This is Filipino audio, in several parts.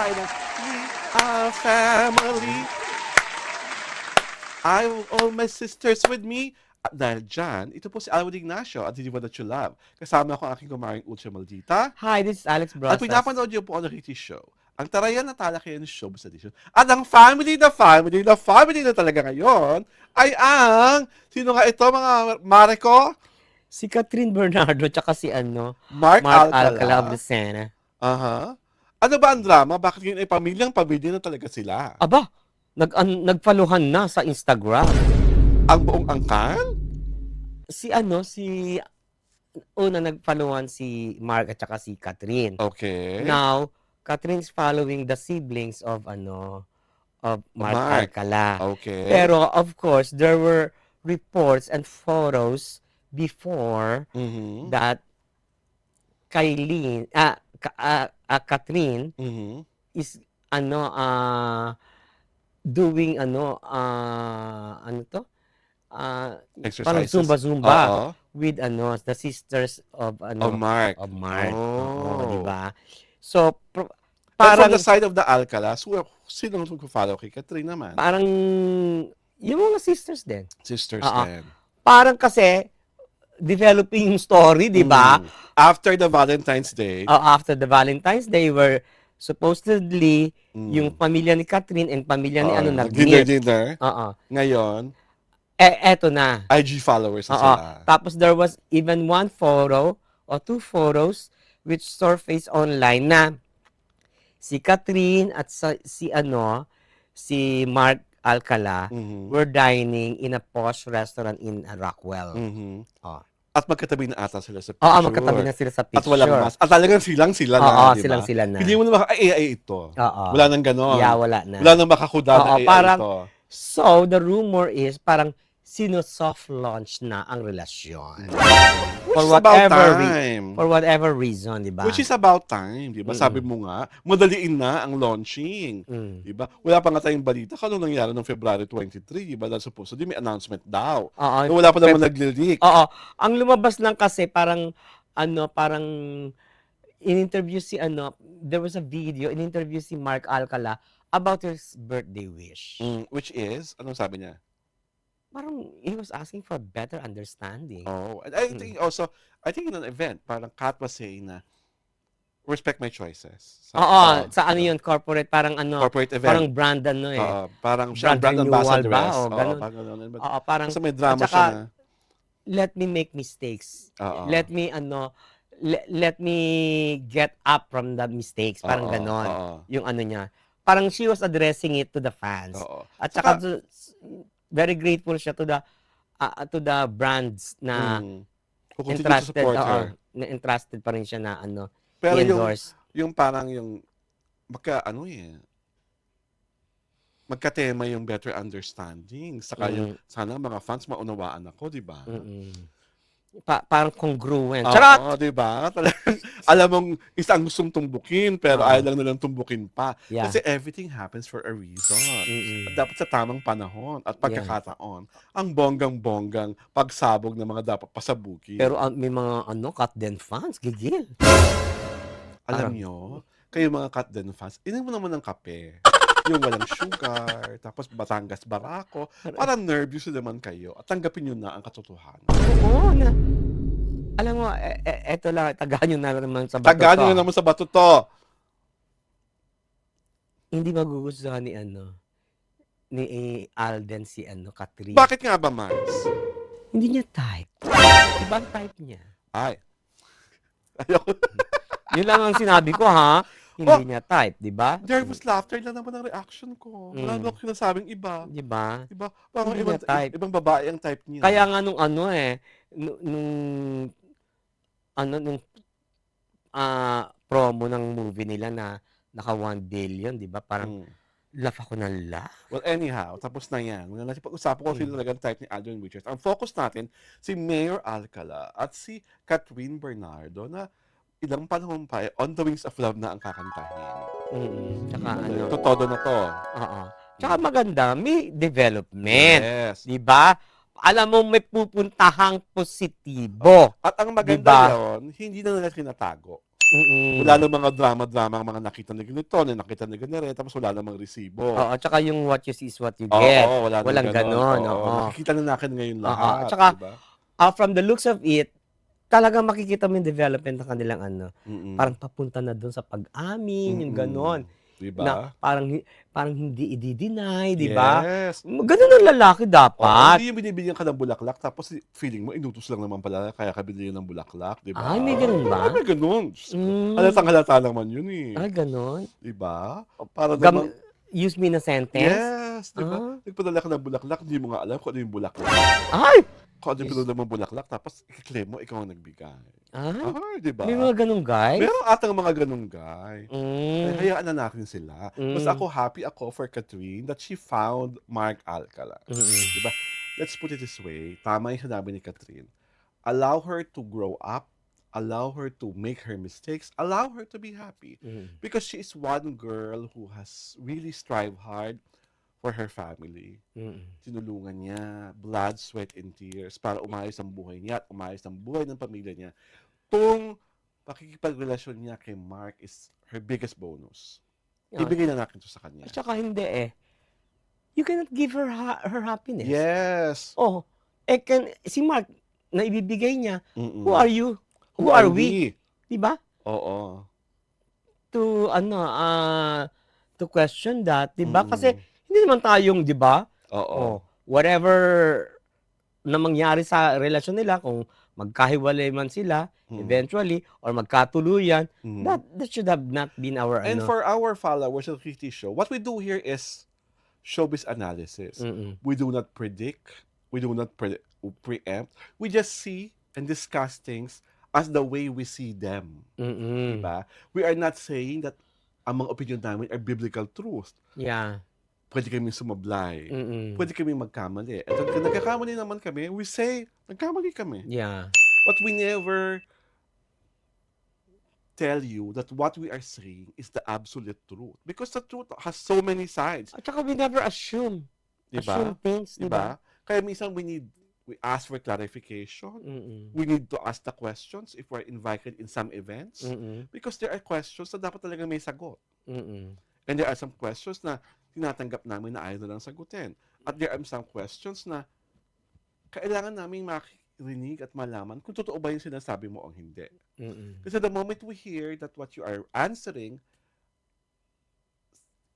tayo ng We Are Family. I have all my sisters with me. At dahil dyan, ito po si Alwin Ignacio at Diva That You Love. Kasama ko ang aking kumaring Ultra Maldita. Hi, this is Alex At Brosas. pinapanood niyo po ang reality show. Ang tarayan na talakayan ng Showbiz Edition. At ang family na talaga ngayon ay ang, sino nga ito mga Mariko? Si Catherine Bernardo tsaka si Mark Alcala of Lucena. Aha. Ano ba ang drama? Bakit ngayon ay pamilya na talaga sila? Aba, nagpaluhan na sa Instagram. Ang buong angkan? Si una nagpaluhan si Mark at tsaka si Catherine. Okay. Now, Catherine's following the siblings of Mark Alcala. Okay. Pero of course, there were reports and photos before Mhm. that Catherine Mhm. is doing parang Exercises. zumba Oo. with the sisters of Of Mark. of Mark. Oh. Di ba? So And from parang the side of the Alcalas, sino nag-follow kay Catherine naman? parang yung mga sisters din. Sisters Oo. din. Parang kasi developing yung story, di ba? After the Valentine's Day, After the Valentine's Day were supposedly yung mm, pamilya ni Catherine and pamilya ni dinner, nag-meet. dinner. Oo. Ngayon, Eto na. IG followers na Oo. sila. Tapos there was even one photo or two photos which surfaced online na si Catherine at si Mark Alcala Mhm. were dining in a posh restaurant in Rockwell. Mhm. Oh. At magkatabi na ata sila sa picture. Oo, magkatabi na sila sa At walang picture. mask. At talagang silang-sila na, Oo, di ba? silang-sila na. Hindi mo na ito. Oo. Wala nang ganon. Yeah, wala na. Wala nang makakuda na Oo, parang, ito. So, the rumor is parang soft launch na ang relasyon. Which is about time. For whatever reason, di ba? Which is about time, di ba? Mm-mm. Sabi mo nga, madaliin na ang launching. Di ba? Wala pa nga tayong balita kung ano nangyari noong February 23, di ba? Dahil supposedly may announcement daw. Oo. So, wala pa naman nagli-leak. Oo. Ang lumabas lang kasi parang in-interview there was a video, in-interview si Mark Alcala about his birthday wish. Which is, anong sabi niya? Parang he was asking for better understanding. Oh, and I think also, I think in an event, parang Kat was saying na, respect my choices. Oo, sa yun, corporate, parang corporate event. parang brand parang siya brand brand renewal ambassador. ba? O, ganun. Parang ganun. Oo, parang, Kasi may drama at siya saka, na. let me make mistakes. Oo. Let me, let me get up from the mistakes. Parang Oo, ganon. oo. Yung niya. Parang she was addressing it to the fans. Oo. At saka, very grateful siya to the brands na Kung continue to entrusted, support her. na entrusted pa rin siya na Pero i-endorse. yung parang yung magkatema yung better understanding. Saka yung sana mga fans maunawaan ako, di ba? Parang congruent. Oo, di ba? Alam mong isang gustong tumbukin, pero ayaw lang nilang tumbukin pa. Yeah. Kasi everything happens for a reason. At dapat sa tamang panahon at pagkakataon, ang bonggang-bonggang pagsabog ng mga dapat pasabukin. Pero may mga cut den fans, gigil. Alam nyo, kayo mga cut den fans, inom mo naman ng kape. Yung walang sugar, tapos Batangas Barako, para nervous naman kayo at tanggapin nyo na ang katotohanan. Oo, alam mo, eto lang, tagaan nyo na naman sa bato to. Tagaan nyo na naman sa bato to. Hindi magugustuhan ni Alden si Catherine. Bakit nga ba, Mars? Hindi niya type. Ibang type niya. Ay. Ayoko. Yun lang ang sinabi ko, ha? Hindi niya type, di ba? Nervous laughter lang naman ang reaction ko. Wala naman sinasabing iba. Di ba? Diba? Parang Hindi niya type. ibang babae ang type niya. Kaya nga nung promo ng movie nila na naka 1 billion, di ba? Parang laugh ako ng laugh. Well, anyhow, tapos na yan. Muna natin pag-usapan ko sino talagang type ni Alden Richards. Ang focus natin, si Mayor Alcala at si Catherine Bernardo na ilang panahon pa, On the Wings of Love na ang kakantahin. Tsaka Todo na to. Oo. Tsaka maganda, may development. Yes. Di ba? Alam mo, may pupuntahang positibo. At ang maganda Diba? yun, hindi na nila tinatago. Wala Mm. ng mga drama-drama ang mga nakita ni ganito, na nakita ni ganire, tapos wala namang resibo. Oo, tsaka yung what you see is what you get. Oo, wala ng Walang gano'n. gano'n, Oo, oo. nakikita na natin ngayon Oo, lahat, tsaka, 'di ba? from the looks of it, talagang makikita mo yung development ng kanilang ano, Mm. parang papunta na dun sa pag-amin, yung gano'n. Mm. 'Di Na ba? parang hindi i-de-deny, 'di ba? Yes. Gano'n ang lalaki Oo, dapat. hindi yung binibigyan ka ng bulaklak tapos feeling mo inutos lang naman pala kaya ka binigyan ng bulaklak, 'di Ay, may ba? gano'n Oo, ba? may gano'n. Diyos ko, Hmm, halatang-halata naman yun, eh, ay gano'n? 'di ba? Para Gam namang use me na sentence? yes, 'di ba? Ah, Nagpadala ka ng bulaklak, hindi mo nga alam kung ano yung bulaklak. ay! Kung ano yung Diyos, pinadala mong bulaklak tapos iki-claim mo ikaw ang nagbigay. ay, Ay, 'di may ba? mga gano'ng guys? Meron atang mga gano'ng guy. Kaya Hmm, hayaan na natin sila. Basta hmm, ako happy ako for Catherine that she found Mark Alcala. mm, 'Di ba? Let's put it this way, tama yung sinabi ni Catherine. Allow her to grow up, allow her to make her mistakes, allow her to be happy. mm, Because she is one girl who has really strived hard for her family. mm. Tinulungan niya, blood, sweat, and tears para umayos ang buhay niya at umayos ang buhay ng pamilya niya. Tung pakikipagrelasyon niya kay Mark is her biggest bonus. Yun, Ibigay na natin to sa kanya. at saka hindi, eh. You cannot give her her happiness. Yes. Oh, si Mark na ibibigay niya, who Mm. are you? Who Who are are we? we? 'Di ba? Oo. To ano, to question that, 'di ba? Kasi Mm. hindi naman tayong 'di ba? Oo. Oh, whatever na mangyari sa relasyon nila kung magkahiwalay man sila Mm. eventually or magkatuluyan, Mm. that should have not been our And ano. for our followers of Kitty Show, what we do here is showbiz analysis. Mm. We do not predict. We do not preempt. We just see and discuss things as the way we see them. Mm. Diba? We are not saying that ang mga opinion namin are biblical truth. Yeah. Pwede kami sumablay. Mm. Pwede kami magkamali. At kung nagkakamali naman kami, we say, nagkamali kami. Yeah. But we never tell you that what we are saying is the absolute truth. Because the truth has so many sides. At saka we never assume. Assume Diba? things, 'di ba? Diba? Kaya minsan we ask for clarification. Mm. We need to ask the questions if we're invited in some events. Mm. Because there are questions na dapat talaga may sagot. Mm. And there are some questions na tinatanggap namin na ayaw na lang sagutin. At there are some questions na kailangan namin makirinig at malaman kung totoo ba yung sinasabi mo o hindi. Mm. Kasi the moment we hear that what you are answering,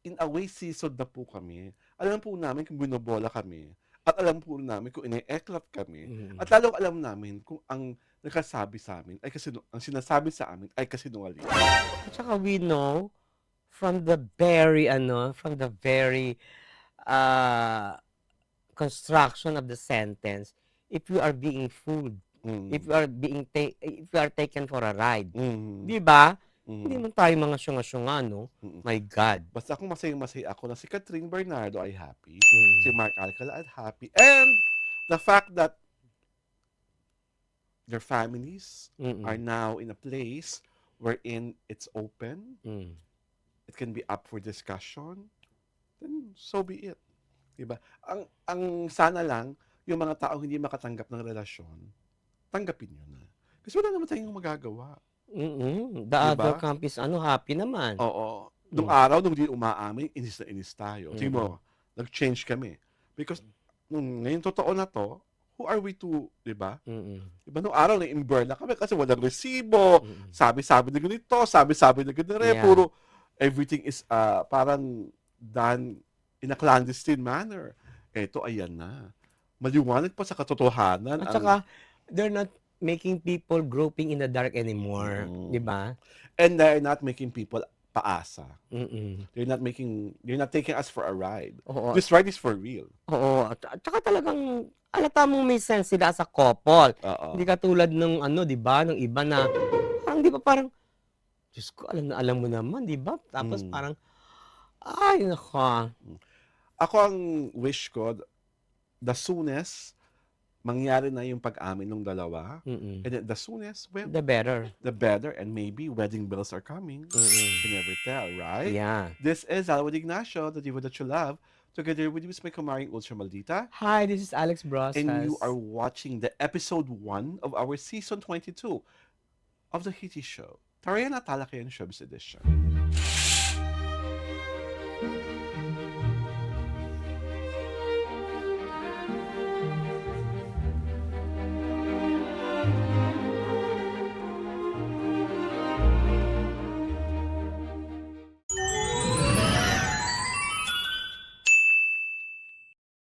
in a way, seasoned na po kami. Alam po namin kung binobola kami. At alam po namin kung ine-eklat kami. Mm. At lalong alam namin kung ang nagsasabi sa amin ay ang sinasabi sa amin ay kasinungaling. At saka we know from the very uh, construction of the sentence, if you are being fooled, if Mm. you are if you are taken for a ride, Mm. 'di ba? Hindi Mm. man tayo mga syunga-syunga, no? Mm. My God. Basta kung masayang-masaya ako na si Catherine Bernardo ay happy, si Mm. Mark Alcala ay happy, and the fact that their families are Mm. now in a place wherein it's open, Mm. it can be up for discussion, then so be it. Diba? Ang sana lang, yung mga taong hindi makatanggap ng relasyon, tanggapin nyo na. Kasi wala naman tayong magagawa. Mm. The other Diba? camp is happy naman. Oo. Nung Mm. araw, nung di umaamin, inis na inis tayo. Tingnan Mm. mo, nag-change kami. Because, ngayon totoo na to, who are we to, di ba? Mm. Diba, nung araw, na-imburn na kami kasi walang resibo, Mm. sabi-sabi na ganito, sabi-sabi na ganito, Yeah. puro, everything is parang done in a clandestine manner. Eto, ayan na. Maliwanag pa sa katotohanan. At saka, they're not making people groping in the dark anymore, Mm. 'di ba? And they're not making people paasa. Mm. They're not taking us for a ride. Oo. This ride is for real. Oo, at saka talagang halata mong may sense sila as a couple. Oo. Hindi katulad ng 'di ba, ng iba na parang 'di ba parang, Diyos ko alam na alam mo naman 'di ba? Tapos Mm. parang, ay naku. Ako ang wish ko, the soonest, mangyari na yung pag-amin ng dalawa. Mm. And then the soonest, well, The better. the better. And maybe wedding bells are coming. You can never tell, right? Yeah. This is Alwad Ignacio, the diva that you love. Together with you is my kumaring Ultra Maldita. Hi, this is Alex Brosas. And you are watching the episode 1 of our season 22 of The Hitty Show. Tariana Talakayan Shubs Edition.